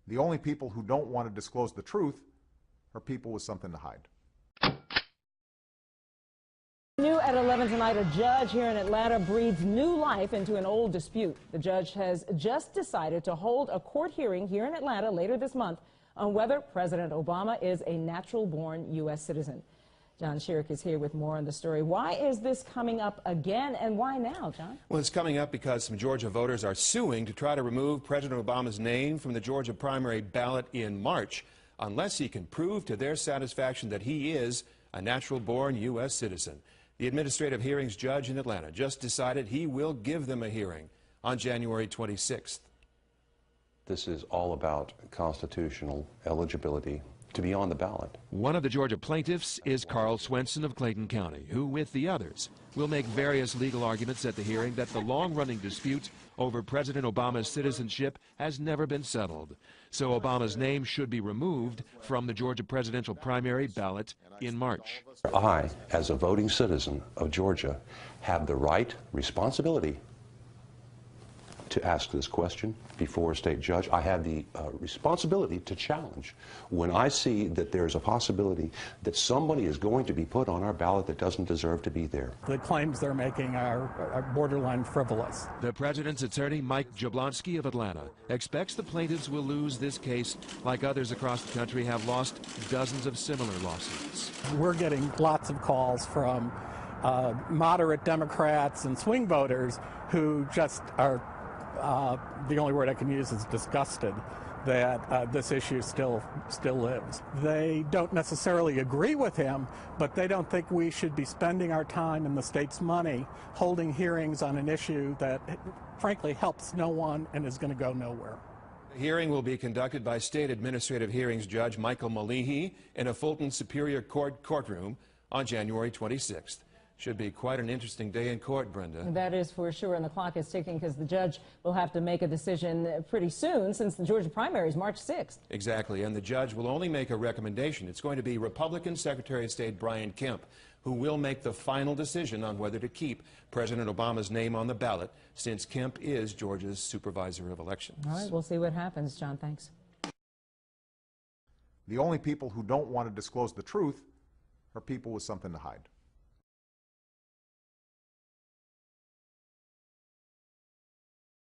The only people who don't want to disclose the truth are people with something to hide. New at 11 tonight, a judge here in Atlanta breathes new life into an old dispute. The judge has just decided to hold a court hearing here in Atlanta later this month on whether President Obama is a natural-born U.S. citizen. John Sherrick is here with more on the story. Why is this coming up again, and why now, John? Well, it's coming up because some Georgia voters are suing to try to remove President Obama's name from the Georgia primary ballot in March, unless he can prove to their satisfaction that he is a natural-born U.S. citizen. The administrative hearings judge in Atlanta just decided he will give them a hearing on January 26th. This is all about constitutional eligibility to be on the ballot. One of the Georgia plaintiffs is Carl Swenson of Clayton County, who, with the others, will make various legal arguments at the hearing that the long-running dispute over President Obama's citizenship has never been settled. So Obama's name should be removed from the Georgia presidential primary ballot in March. I, as a voting citizen of Georgia, have the right, responsibility to ask this question before a state judge. I have the responsibility to challenge when I see that there's a possibility that somebody is going to be put on our ballot that doesn't deserve to be there. The claims they're making are borderline frivolous. The president's attorney, Mike Jablonski of Atlanta, expects the plaintiffs will lose this case like others across the country have lost dozens of similar lawsuits. We're getting lots of calls from moderate Democrats and swing voters who just are the only word I can use is disgusted that this issue still lives. They don't necessarily agree with him, but they don't think we should be spending our time and the state's money holding hearings on an issue that frankly helps no one and is going to go nowhere. The hearing will be conducted by State Administrative Hearings Judge Michael Malihi in a Fulton Superior Court courtroom on January 26th. Should be quite an interesting day in court, Brenda. That is for sure, and the clock is ticking because the judge will have to make a decision pretty soon since the Georgia primary is March 6th. Exactly, and the judge will only make a recommendation. It's going to be Republican Secretary of State Brian Kemp who will make the final decision on whether to keep President Obama's name on the ballot, since Kemp is Georgia's supervisor of elections. All right, we'll see what happens, John. Thanks. The only people who don't want to disclose the truth are people with something to hide.